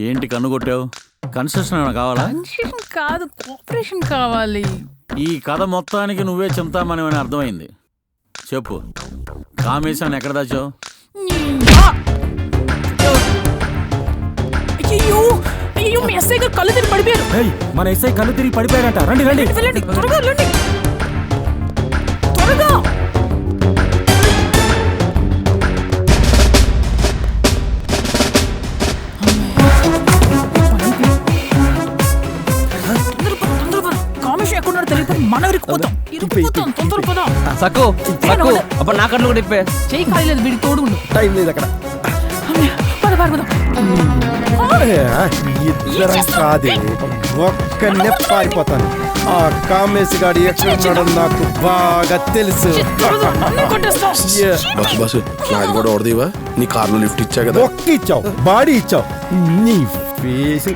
ఏంటి కన్ను కొట్టావు? కన్సెషన్ ఏమైనా కావాలా? కన్సెషన్ కాదు, కోఆపరేషన్ కావాలి. ఈ కథ మొత్తానికి నువ్వే చింతామణి అని అర్థమైంది. చెప్పు, కామేశాన్ని ఎక్కడ దాచావు? అయ్యో అయ్యో, మీ ఎస్ఐ గారు కళ్ళు తిరిగి పడిపోయారు. మన ఎస్ఐ కళ్ళు తిరిగి పడిపోయారంట. రండి రండి వెళ్ళండి, త్వరగా వెళ్ళండి, త్వరగా. కామేష్ ఎక్కడున్నాడు తెలియదు, మనం ఇరుక్కుపోతాం. తొందర సక్కు సక్కు అప్పుడు నా కళ్ళు కూడా ఇప్పే. చెయ్యి ఖాళీ లేదు, వీడికి తోడుగుండు. టైం లేదు అక్కడ. ఇద్దరం కాదే, ఒక్కనే పారిపోతాను. ఆ కామేశ్ గాడు ఎక్కడున్నాడో నాకు బాగా తెలుసు. బస్సు నాది కూడా ఓడదీవా? నీ కార్లో లిఫ్ట్ ఇచ్చా కదా. ఒక్క ఇచ్చావు, బాడీ ఇచ్చావు, నీ ఫేస్.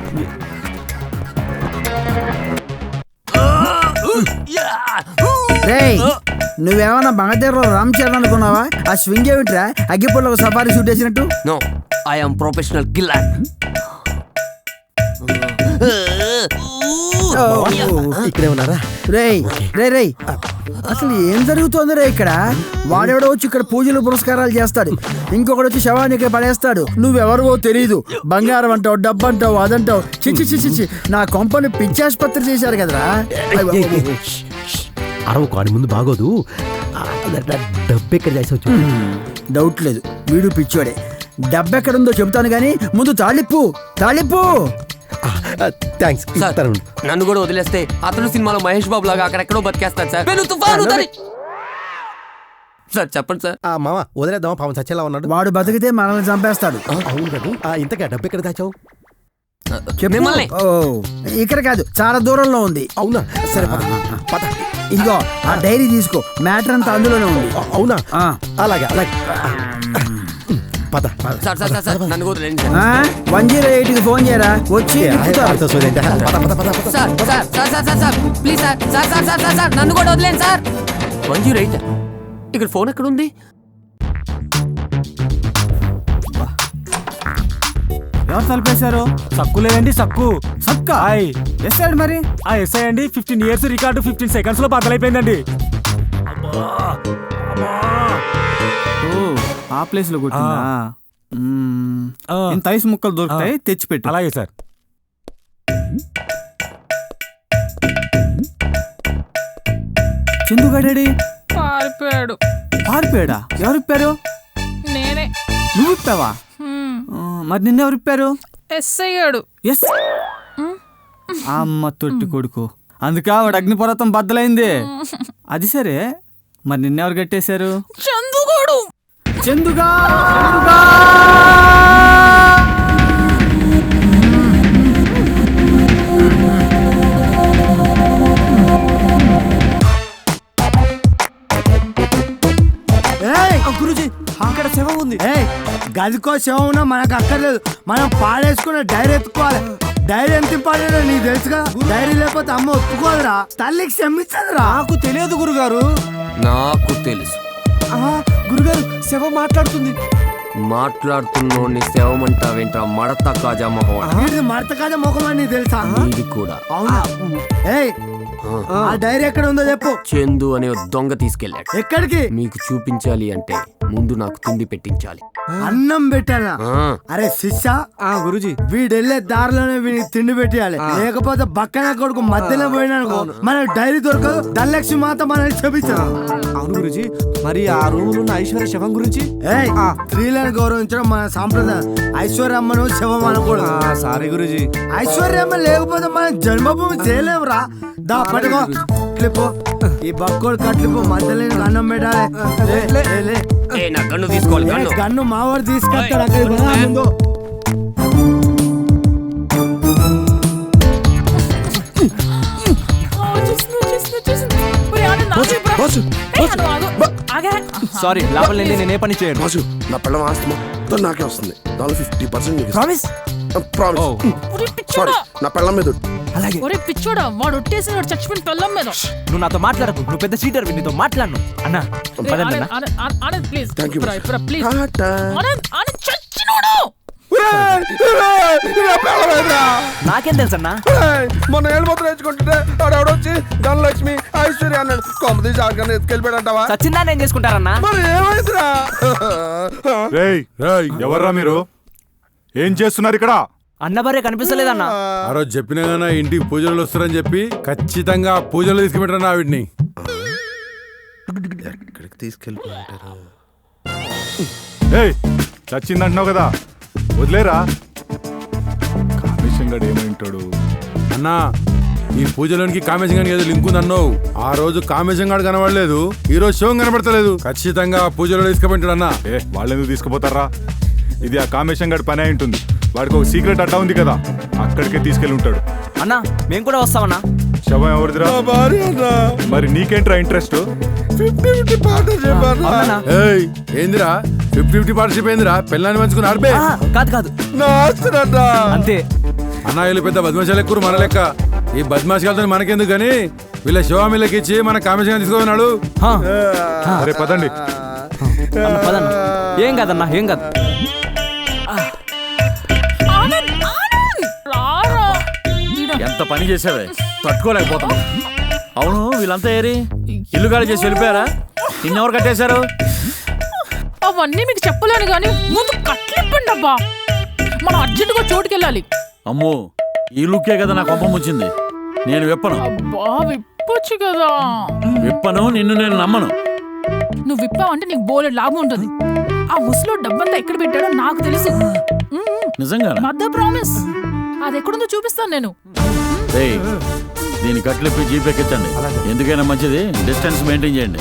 నువ్వేమన్నా బంగాదేవలో రామ్ చరణ్ అనుకున్నావా? ఆ స్వింగ్ ఏమిట్రా, అగ్గిపొల్లో ఒక సఫారీ షూట్ వేసినట్టు? No, I am professional killer. ఇక్కడే ఉన్నారా? రేయ్ రే రేయ్, అసలు ఏం జరుగుతోంది రే ఇక్కడ? వాడెవడో వచ్చి ఇక్కడ పూజలు పురస్కారాలు చేస్తాడు, ఇంకొకటి వచ్చి శవాన్ని ఇక్కడ పడేస్తాడు. నువ్వెవరవో తెలీదు, బంగారం అంటావు, డబ్బు అంటావు, అదంటావు. చిచ్చి చిచ్చి చి, నా కొంపని పిచ్చాసుపత్రి చేశారు కదరా. అరవ కాడి ముందు బాగోదు. డబ్బు ఎక్కడ చేసావు? డౌట్ లేదు, వీడు పిచ్చోడే. డబ్బు ఎక్కడుందో చెబుతాను గానీ ముందు తాళిప్పు తాళిప్పు. థ్యాంక్స్. నన్ను కూడా వదిలేస్తే అతను సినిమాలో మహేష్ బాబు లాగా అక్కడెక్కడో బతికేస్తాడు సార్. సార్ చెప్పండి సార్. మామ వదిలేద్దామా? పాపం చచ్చేలా ఉన్నాడు. వాడు బతికితే మనల్ని చంపేస్తాడు. అవును కదా. ఇంతకే డబ్బు ఎక్కడ దాచావు? మిమ్మల్ని. ఓ, ఇక్కడ కాదు, చాలా దూరంలో ఉంది. అవునా? సరే పద పద. ఇదిగో ఆ డైరీ తీసుకో, మ్యాటర్ అంతా అందులోనే ఉంది. అవునా? అలాగే అలాగే పద. సార్ సార్ సార్ నన్ను కూడా వదిలేండి 108కి ఫోన్ చేయరా, వచ్చి sir. Sir sir sir sir sir please sir. Sir sir sir sir sir నన్ను కూడా వదిలేండి సార్. 108 ఇక్కడ ఫోన్ ఎక్కడ ఉంది? ఎవరు తలిపేశారు? సక్కు లేదండి, సక్కు సక్క. ఎస్ఐ మరి ఎస్ఐ అండి. 15 years రికార్డు 15 seconds లో బద్దలైపోయిందండి. ఆ ప్లేస్ లో కొట్టిందా? ఇంత ఐస్ ముక్కలు దొరుకుతాయి, తెచ్చిపెట్టు. అలాగే సార్. చందుగాడేడి? పారిపోయాడు. పారిపోయాడా? ఎవరు ఇప్పారు? నేనే. నువ్వు ఇప్పావా? మరి నిన్నెవరు ఇప్పారు? ఎస్ఐ గాడు. ఎస్. అమ్మ తొట్టి కొడుకు, అందుకే వాడు అగ్నిపర్వతం బద్దలైంది. అది సరే, మరి నిన్నెవరు కట్టేశారు? చందుగాడు. చందుగా గురుజీ, అక్కడ శవం ఉంది. గదికో శవం ఉన్నా మనకు అక్కర్లేదు, మనం పాడేసుకున్న డైరీ ఎత్తుకోవాలి. డైరీ ఎంత పాడేదో నీకు తెలుసుగా. డైరీ లేకపోతే అమ్మ ఒప్పుకోదురా, తల్లికి క్షమించదురా. నాకు తెలియదు గురుగారు. నాకు తెలుసు. గురుగారు, శవం మాట్లాడుతుంది. మాట్లాడుతున్నోడిని సేవమంటావేంట్రా మడత కాజా మొహం? మడత కాజా మొహం అని తెలుసా? ఇది కూడా. అవునా? ఆ డైరీ ఎక్కడ ఉందో చెప్పు. చందు అనే దొంగ తీసుకెళ్ళాడు. ఎక్కడికి? మీకు చూపించాలి అంటే ముందు నాకు తిండి పెట్టించాలి. అన్నం పెట్టాలా? అరే శిష్య, గురుజీ, వీడెళ్ళే దారిలోనే వీడికి తిండి పెట్టాలి, లేకపోతే బక్కన కొడుకు మధ్యలో పోయినానుకో మనకు డైరీ దొరకదు, ధనలక్ష్మి మాత మనల్ని చెప్పించారు. అవును గురుజీ, మరి ఆ రూమ్ ఉన్న ఐశ్వర్య శవం గురించి? స్త్రీలను గౌరవించడం మన సాంప్రదాయం. ఐశ్వర్యమ్మను శవం అనకూడదు. సారీ గురుజీ. ఐశ్వర్యమ్మ లేకపోతే మనం జన్మభూమి చేయలేమురా. దా పడుకో, క్లిప్పు ఈ బక్కోడు కట్లిప్పు, మధ్యలో అన్నం పెట్టాలి. గన్ను తీసుకోవాలి. గన్ను మావాడు తీసుకొస్తాడు. అక్కడికి ముందు సారీ, లాభం లేని నేనే పని చేయను. బాసు, నా పిల్లం ఆస్తి మొత్తం నాకే వస్తుంది. దానిలో 50% నీకు. ప్రామిస్? ప్రామిస్. సారీ, నా పిల్లం మీద. అలాగే. ఒరే పిచ్చోడా, వాడు ఒట్టేసిన వాడు చచ్చిపోయిన పిల్లం మీద. నువ్వు నాతో మాట్లాడకు, నువ్వు పెద్ద చీటర్. నీతో మాట్లాడను అన్నా. Please thank you. Please tata. చచ్చినోడు. నాకేం తెలుసన్నా? ఏయ్, మొన్న ఏళ్ళు మొత్తం నేర్చుకుంటుంటే ఆడెవడొచ్చి ధనలక్ష్మి ఐశ్వర్య అన్నాడు. కొమ్మది జాగ్రత్త ఎత్తుకెళ్ళిపోయాడంటావా? సచ్చిందా నేను చేసుకుంటారన్నా? మరి ఏమైందిరా? రేయ్ రేయ్ ఎవర్రా మీరు? ఏం చేస్తున్నారు ఇక్కడ? అన్న భార్య కనిపిస్తలేదన్నా. ఆ రోజు చెప్పినా గానా ఇంటికి పూజలు వస్తారని చెప్పి ఖచ్చితంగా పూజలు తీసుకుపెట్టాను ఆవిడ్ని. ఎక్కడికి తీసుకెళ్ళిపోయారు? ఏయ్ చచ్చిందంటున్నావు కదా, వదిలేరా. కామేశం గడు ఏమైంటాడు? అన్నా ఈ పూజలోనికి కామేశం గారికి ఏదో లింక్ ఉంది అన్నావు. ఆ రోజు కామేశం గాడు కనబడలేదు, ఈ రోజు శివం కనబడతలేదు. ఖచ్చితంగా పూజలో తీసుకుపెట్టాడు అన్నా. వాళ్ళెందుకు తీసుకుపోతారా? ఇది ఆ కామేశం గడి పని అయి ఉంటుంది. వాడికి ఒక సీక్రెట్ అడ్డా ఉంది కదా, అక్కడికే తీసుకెళ్ళి ఉంటాడు. అన్నా మేము కూడా వస్తామన్నా. శవం ఎవరిదిరా? మరి నీకేంట్రా ఇంట్రెస్ట్? 50-50 పార్ట్నర్ చెప్పారు. అవునన్నా? ఏయ్ ఏందిరా 50-50 పార్ట్నర్షిప్ ఏందిరా? పెళ్ళాన్ని మంచుకుని ఆడిపే. కాదు కాదు నా ఆస్తునంట. అంతే. అన్నాయిలు పెద్ద బద్మాషాలు ఎక్కువ మన లెక్క. ఈ బద్మాషాలతో మనకెందుకు కానీ వీళ్ళ శివామిలకి ఇచ్చి మన కామేశంగా తీసుకున్నాడు. సరే పదండి. పదన్నా. ఏం కాదన్నా, ఏం కాదు. ఎంత పని చేసావే, తట్టుకోలేకపోతాం. అవును వీళ్ళంతా ఏరి ఇల్లు ఖాళీ చేసి వెళ్ళిపోయారా? ఇన్నెవరు కట్టేశారు? అవన్నీ మీకు చెప్పలేను కానీ ముందు కట్లిప్పండి అబ్బా. మనం అర్జెంటుగా చోటుకెళ్ళాలి. అమ్మో ఈ లుక్కే కదా నా కొంప ముంచింది. నేను విప్పను. అబ్బా విప్పొచ్చు కదా. విప్పను, నిన్ను నేను నమ్మను. నువ్వు విప్పావంటే నీకు బోలెడు లాభం ఉంటుంది. ఆ ముసలో డబ్బంతా ఎక్కడ పెట్టాడో నాకు తెలుసు. నిజంగా మధ్య ప్రామిస్. అది ఎక్కడుందో చూపిస్తాను నేను. దీని కట్లిప్పి జీప్ ఎక్కించండి. ఎందుకైనా మంచిది, డిస్టెన్స్ మెయింటైన్ చేయండి.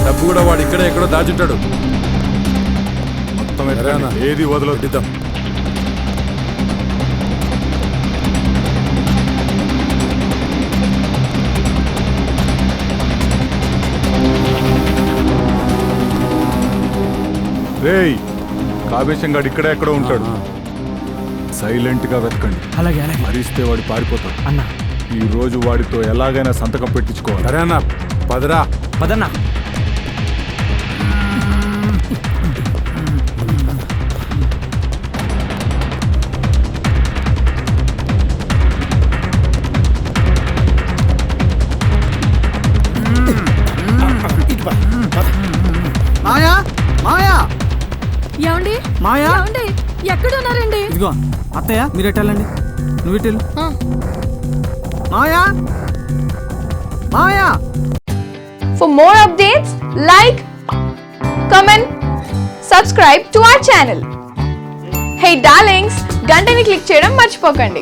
డబ్బు కూడా వాడు ఇక్కడ ఎక్కడో దాచుంటాడు. మొత్తం ఏది వదలొద్దాం. రేయ్ కామేశం గడు ఇక్కడే ఎక్కడో ఉంటాడు. సైలెంట్ గా వెతకండి. అలాగే అలాగే. మరిస్తే వాడు పారిపోతాడు. అన్నా ఈ రోజు వాడితో ఎలాగైనా సంతకం పెట్టించుకోవాలి. సరే అన్న పదరా. పదన్నా. మాయా మాయా ఏమండి మాయా ఏమండి ఎక్కడ ఉన్నారండి? ఇదిగో అత్తయ్య మీరు ఎట్టాలండి, నువ్వు ఇటు మాయా మాయా. For more updates, like, comment, subscribe to our channel. Hey darlings, గంటని click చేయడం మర్చిపోకండి.